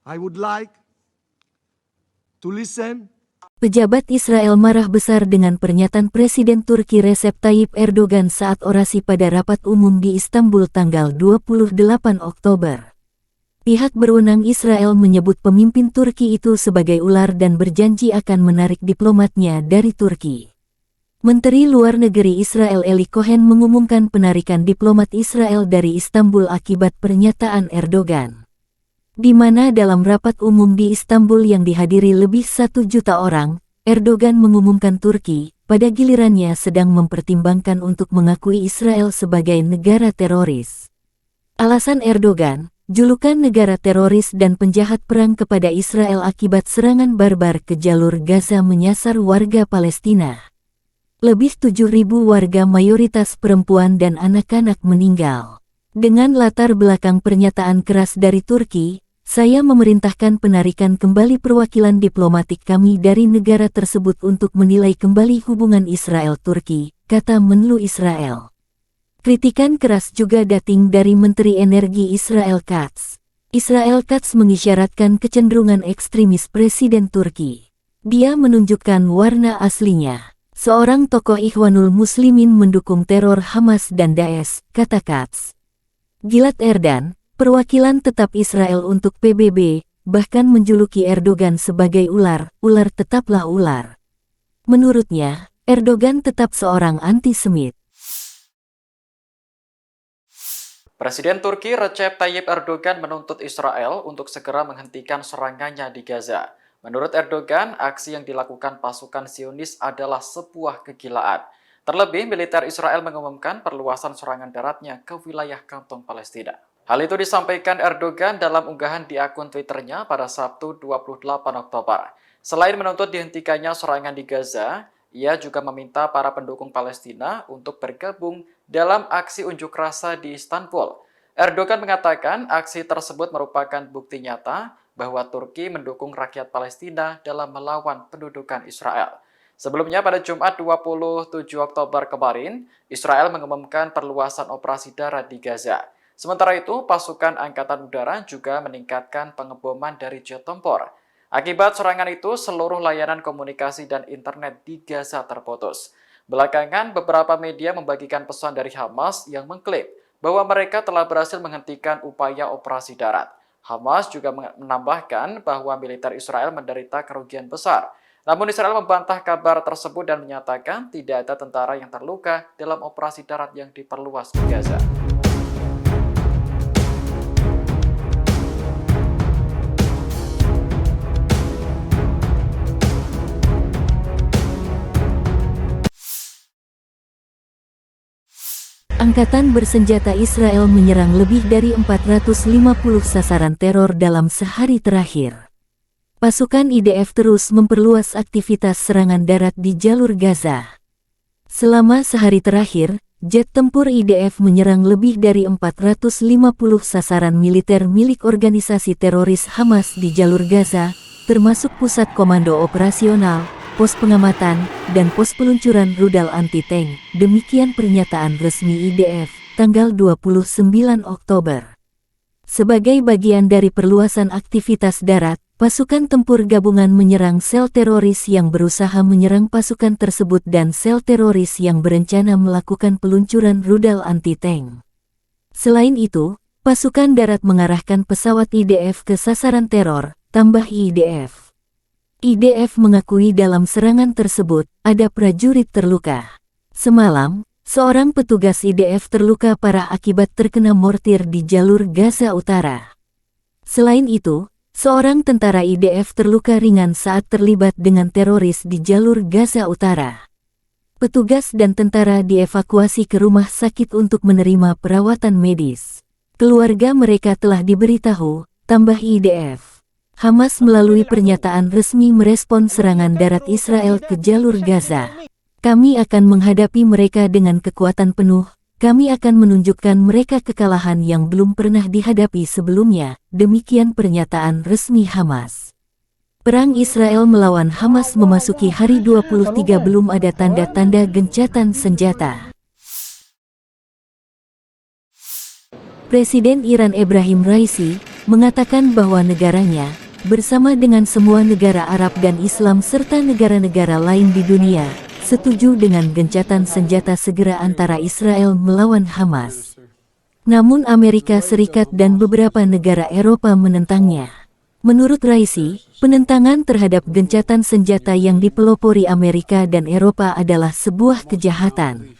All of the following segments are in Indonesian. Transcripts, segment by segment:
I would like to listen. Pejabat Israel marah besar dengan pernyataan Presiden Turki Recep Tayyip Erdogan saat orasi pada rapat umum di Istanbul tanggal 28 Oktober. Pihak berwenang Israel menyebut pemimpin Turki itu sebagai ular dan berjanji akan menarik diplomatnya dari Turki. Menteri Luar Negeri Israel Eli Cohen mengumumkan penarikan diplomat Israel dari Istanbul akibat pernyataan Erdogan. Di mana dalam rapat umum di Istanbul yang dihadiri lebih 1 juta orang, Erdogan mengumumkan Turki, pada gilirannya sedang mempertimbangkan untuk mengakui Israel sebagai negara teroris. Alasan Erdogan, julukan negara teroris dan penjahat perang kepada Israel akibat serangan barbar ke jalur Gaza menyasar warga Palestina. Lebih 7.000 warga mayoritas perempuan dan anak-anak meninggal. Dengan latar belakang pernyataan keras dari Turki, saya memerintahkan penarikan kembali perwakilan diplomatik kami dari negara tersebut untuk menilai kembali hubungan Israel-Turki, kata Menlu Israel. Kritikan keras juga datang dari Menteri Energi Israel Katz. Israel Katz mengisyaratkan kecenderungan ekstremis Presiden Turki. Dia menunjukkan warna aslinya. Seorang tokoh Ikhwanul Muslimin mendukung teror Hamas dan Daesh, kata Katz. Gilad Erdan, perwakilan tetap Israel untuk PBB, bahkan menjuluki Erdogan sebagai ular tetaplah ular. Menurutnya, Erdogan tetap seorang antisemit. Presiden Turki Recep Tayyip Erdogan menuntut Israel untuk segera menghentikan serangannya di Gaza. Menurut Erdogan, aksi yang dilakukan pasukan Zionis adalah sebuah kegilaan. Terlebih, militer Israel mengumumkan perluasan serangan daratnya ke wilayah kantong Palestina. Hal itu disampaikan Erdogan dalam unggahan di akun Twitternya pada Sabtu 28 Oktober. Selain menuntut dihentikannya serangan di Gaza, ia juga meminta para pendukung Palestina untuk bergabung dalam aksi unjuk rasa di Istanbul. Erdogan mengatakan aksi tersebut merupakan bukti nyata bahwa Turki mendukung rakyat Palestina dalam melawan pendudukan Israel. Sebelumnya pada Jumat 27 Oktober kemarin, Israel mengumumkan perluasan operasi darat di Gaza. Sementara itu, pasukan Angkatan Udara juga meningkatkan pengeboman dari jet tempur. Akibat serangan itu, seluruh layanan komunikasi dan internet di Gaza terputus. Belakangan, beberapa media membagikan pesan dari Hamas yang mengklaim bahwa mereka telah berhasil menghentikan upaya operasi darat. Hamas juga menambahkan bahwa militer Israel menderita kerugian besar. Namun Israel membantah kabar tersebut dan menyatakan tidak ada tentara yang terluka dalam operasi darat yang diperluas di Gaza. Angkatan bersenjata Israel menyerang lebih dari 450 sasaran teror dalam sehari terakhir. Pasukan IDF terus memperluas aktivitas serangan darat di jalur Gaza. Selama sehari terakhir, jet tempur IDF menyerang lebih dari 450 sasaran militer milik organisasi teroris Hamas di jalur Gaza, termasuk pusat komando operasional, pos pengamatan, dan pos peluncuran rudal anti-tank. Demikian pernyataan resmi IDF, tanggal 29 Oktober. Sebagai bagian dari perluasan aktivitas darat, pasukan tempur gabungan menyerang sel teroris yang berusaha menyerang pasukan tersebut dan sel teroris yang berencana melakukan peluncuran rudal anti-tank. Selain itu, pasukan darat mengarahkan pesawat IDF ke sasaran teror, tambah IDF. IDF mengakui dalam serangan tersebut, ada prajurit terluka. Semalam, seorang petugas IDF terluka parah akibat terkena mortir di jalur Gaza Utara. Selain itu, seorang tentara IDF terluka ringan saat terlibat dengan teroris di jalur Gaza Utara. Petugas dan tentara dievakuasi ke rumah sakit untuk menerima perawatan medis. Keluarga mereka telah diberitahu, tambah IDF. Hamas melalui pernyataan resmi merespon serangan darat Israel ke jalur Gaza. Kami akan menghadapi mereka dengan kekuatan penuh, kami akan menunjukkan mereka kekalahan yang belum pernah dihadapi sebelumnya, demikian pernyataan resmi Hamas. Perang Israel melawan Hamas memasuki hari 23 belum ada tanda-tanda gencatan senjata. Presiden Iran Ebrahim Raisi, mengatakan bahwa negaranya, bersama dengan semua negara Arab dan Islam serta negara-negara lain di dunia, setuju dengan gencatan senjata segera antara Israel melawan Hamas. Namun Amerika Serikat dan beberapa negara Eropa menentangnya. Menurut Raisi, penentangan terhadap gencatan senjata yang dipelopori Amerika dan Eropa adalah sebuah kejahatan.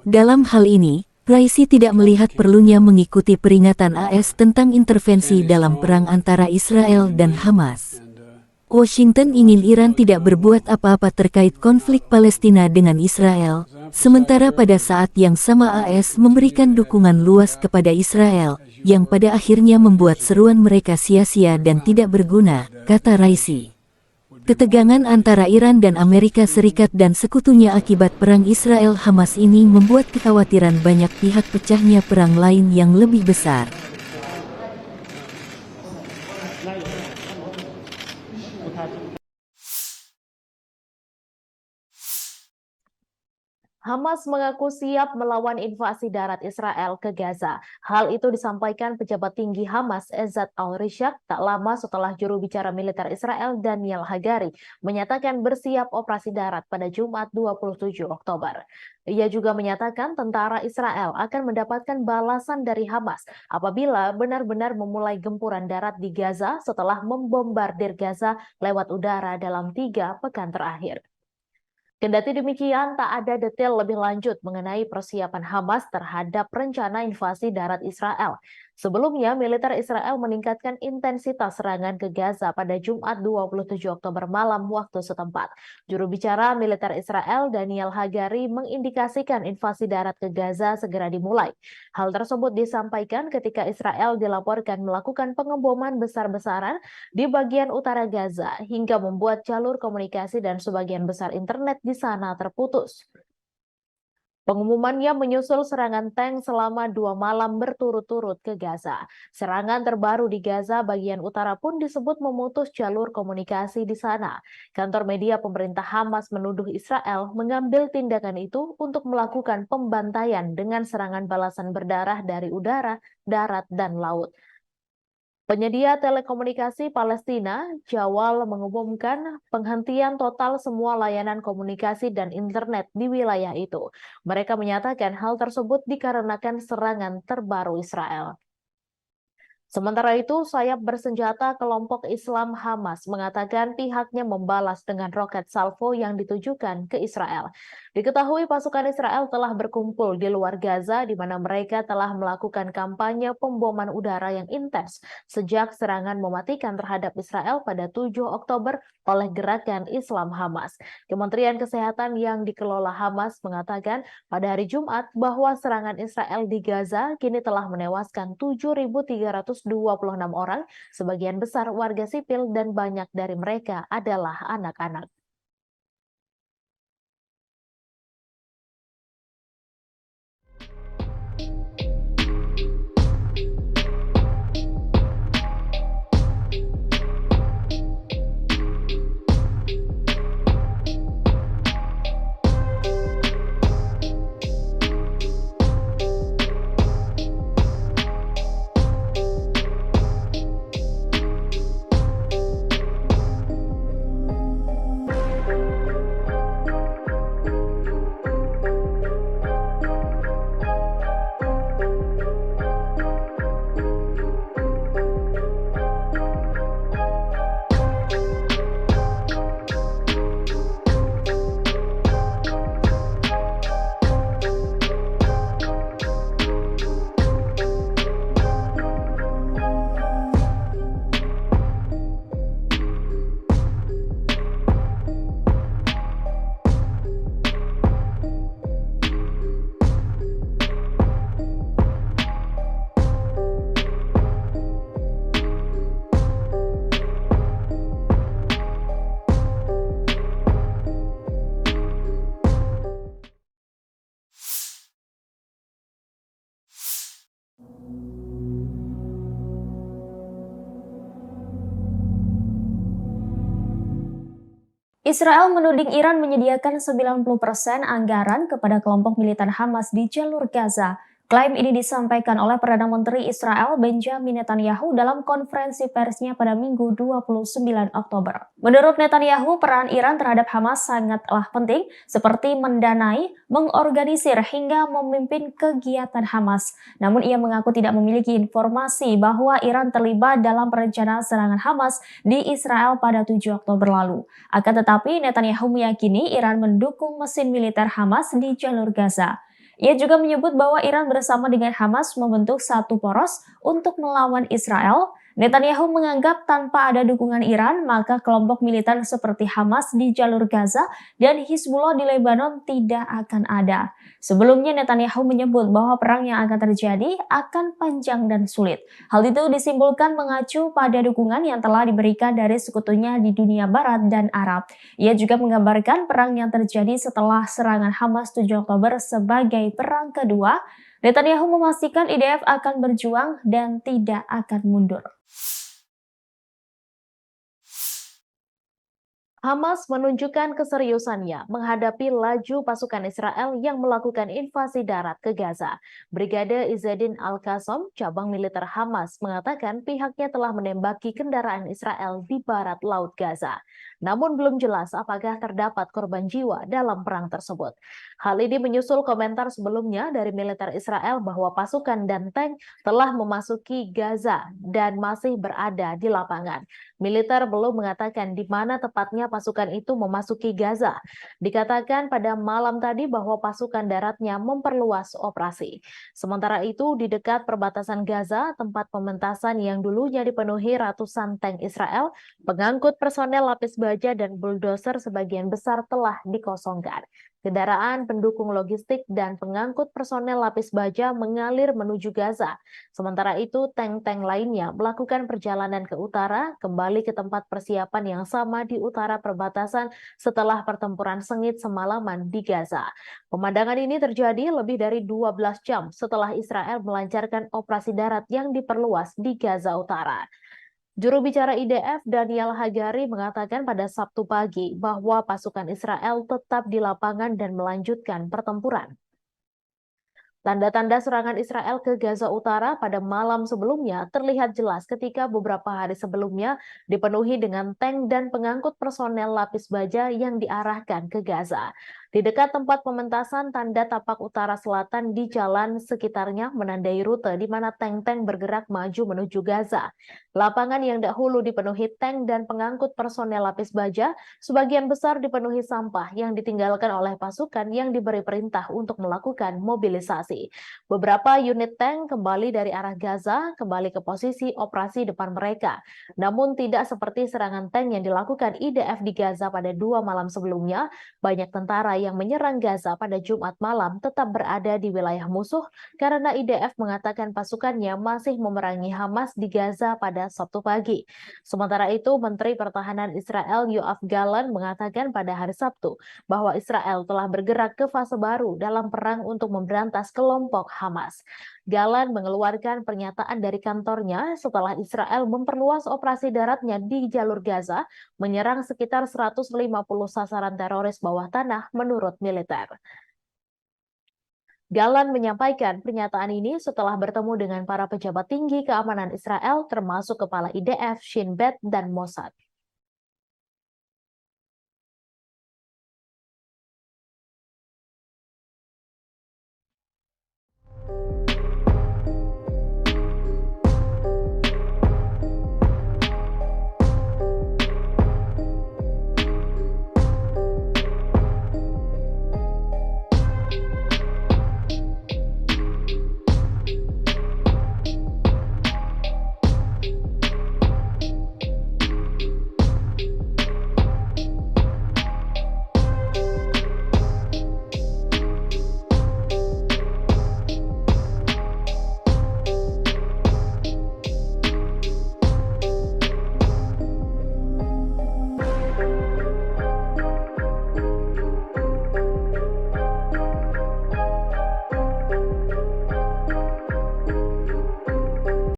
Dalam hal ini, Raisi tidak melihat perlunya mengikuti peringatan AS tentang intervensi dalam perang antara Israel dan Hamas. Washington ingin Iran tidak berbuat apa-apa terkait konflik Palestina dengan Israel, sementara pada saat yang sama AS memberikan dukungan luas kepada Israel, yang pada akhirnya membuat seruan mereka sia-sia dan tidak berguna, kata Raisi. Ketegangan antara Iran dan Amerika Serikat dan sekutunya akibat perang Israel-Hamas ini membuat kekhawatiran banyak pihak pecahnya perang lain yang lebih besar. Hamas mengaku siap melawan invasi darat Israel ke Gaza. Hal itu disampaikan pejabat tinggi Hamas Ezzat al-Rishaq tak lama setelah juru bicara militer Israel Daniel Hagari menyatakan bersiap operasi darat pada Jumat 27 Oktober. Ia juga menyatakan tentara Israel akan mendapatkan balasan dari Hamas apabila benar-benar memulai gempuran darat di Gaza setelah membombardir Gaza lewat udara dalam 3 pekan terakhir. Kendati demikian, tak ada detail lebih lanjut mengenai persiapan Hamas terhadap rencana invasi darat Israel. Sebelumnya, militer Israel meningkatkan intensitas serangan ke Gaza pada Jumat 27 Oktober malam waktu setempat. Juru bicara militer Israel Daniel Hagari mengindikasikan invasi darat ke Gaza segera dimulai. Hal tersebut disampaikan ketika Israel dilaporkan melakukan pengeboman besar-besaran di bagian utara Gaza hingga membuat jalur komunikasi dan sebagian besar internet di sana terputus. Pengumumannya menyusul serangan tank selama 2 malam berturut-turut ke Gaza. Serangan terbaru di Gaza bagian utara pun disebut memutus jalur komunikasi di sana. Kantor media pemerintah Hamas menuduh Israel mengambil tindakan itu untuk melakukan pembantaian dengan serangan balasan berdarah dari udara, darat, dan laut. Penyedia telekomunikasi Palestina, Jawal, mengumumkan penghentian total semua layanan komunikasi dan internet di wilayah itu. Mereka menyatakan hal tersebut dikarenakan serangan terbaru Israel. Sementara itu, sayap bersenjata kelompok Islam Hamas mengatakan pihaknya membalas dengan roket salvo yang ditujukan ke Israel. Diketahui pasukan Israel telah berkumpul di luar Gaza di mana mereka telah melakukan kampanye pemboman udara yang intens sejak serangan mematikan terhadap Israel pada 7 Oktober oleh gerakan Islam Hamas. Kementerian Kesehatan yang dikelola Hamas mengatakan pada hari Jumat bahwa serangan Israel di Gaza kini telah menewaskan 7.326 orang, sebagian besar warga sipil dan banyak dari mereka adalah anak-anak. Israel menuding Iran menyediakan 90% anggaran kepada kelompok militan Hamas di jalur Gaza. Klaim ini disampaikan oleh Perdana Menteri Israel Benjamin Netanyahu dalam konferensi persnya pada Minggu 29 Oktober. Menurut Netanyahu, peran Iran terhadap Hamas sangatlah penting, seperti mendanai, mengorganisir, hingga memimpin kegiatan Hamas. Namun ia mengaku tidak memiliki informasi bahwa Iran terlibat dalam perencanaan serangan Hamas di Israel pada 7 Oktober lalu. Akan tetapi, Netanyahu meyakini Iran mendukung mesin militer Hamas di jalur Gaza. Ia juga menyebut bahwa Iran bersama dengan Hamas membentuk satu poros untuk melawan Israel. Netanyahu menganggap tanpa ada dukungan Iran, maka kelompok militer seperti Hamas di jalur Gaza dan Hizbullah di Lebanon tidak akan ada. Sebelumnya Netanyahu menyebut bahwa perang yang akan terjadi akan panjang dan sulit. Hal itu disimpulkan mengacu pada dukungan yang telah diberikan dari sekutunya di dunia Barat dan Arab. Ia juga menggambarkan perang yang terjadi setelah serangan Hamas 7 Oktober sebagai perang kedua. Netanyahu memastikan IDF akan berjuang dan tidak akan mundur. Hamas menunjukkan keseriusannya menghadapi laju pasukan Israel yang melakukan invasi darat ke Gaza. Brigade Izzeddin Al-Qassam, cabang militer Hamas, mengatakan pihaknya telah menembaki kendaraan Israel di barat laut Gaza. Namun belum jelas apakah terdapat korban jiwa dalam perang tersebut. Hal ini menyusul komentar sebelumnya dari militer Israel bahwa pasukan dan tank telah memasuki Gaza dan masih berada di lapangan. Militer belum mengatakan di mana tepatnya pasukan itu memasuki Gaza. Dikatakan pada malam tadi bahwa pasukan daratnya memperluas operasi. Sementara itu, di dekat perbatasan Gaza, tempat pementasan yang dulunya dipenuhi ratusan tank Israel, pengangkut personel lapis baja dan bulldozer sebagian besar telah dikosongkan. Kendaraan pendukung logistik dan pengangkut personel lapis baja mengalir menuju Gaza. Sementara itu, tank-tank lainnya melakukan perjalanan ke utara, kembali ke tempat persiapan yang sama di utara perbatasan setelah pertempuran sengit semalaman di Gaza. Pemandangan ini terjadi lebih dari 12 jam setelah Israel melancarkan operasi darat yang diperluas di Gaza Utara. Juru bicara IDF Daniel Hagari mengatakan pada Sabtu pagi bahwa pasukan Israel tetap di lapangan dan melanjutkan pertempuran. Tanda-tanda serangan Israel ke Gaza Utara pada malam sebelumnya terlihat jelas ketika beberapa hari sebelumnya dipenuhi dengan tank dan pengangkut personel lapis baja yang diarahkan ke Gaza. Di dekat tempat pementasan, tanda tapak utara selatan di jalan sekitarnya menandai rute di mana tank-tank bergerak maju menuju Gaza. Lapangan yang dahulu dipenuhi tank dan pengangkut personel lapis baja, sebagian besar dipenuhi sampah yang ditinggalkan oleh pasukan yang diberi perintah untuk melakukan mobilisasi. Beberapa unit tank kembali dari arah Gaza, kembali ke posisi operasi depan mereka. Namun tidak seperti serangan tank yang dilakukan IDF di Gaza pada 2 malam sebelumnya, banyak tentara yang menyerang Gaza pada Jumat malam tetap berada di wilayah musuh karena IDF mengatakan pasukannya masih memerangi Hamas di Gaza pada Sabtu pagi. Sementara itu, Menteri Pertahanan Israel Yoav Gallant mengatakan pada hari Sabtu bahwa Israel telah bergerak ke fase baru dalam perang untuk memberantas kelompok Hamas. Gallant mengeluarkan pernyataan dari kantornya setelah Israel memperluas operasi daratnya di jalur Gaza, menyerang sekitar 150 sasaran teroris bawah tanah menurut militer. Gallant menyampaikan pernyataan ini setelah bertemu dengan para pejabat tinggi keamanan Israel termasuk Kepala IDF, Shin Bet, dan Mossad.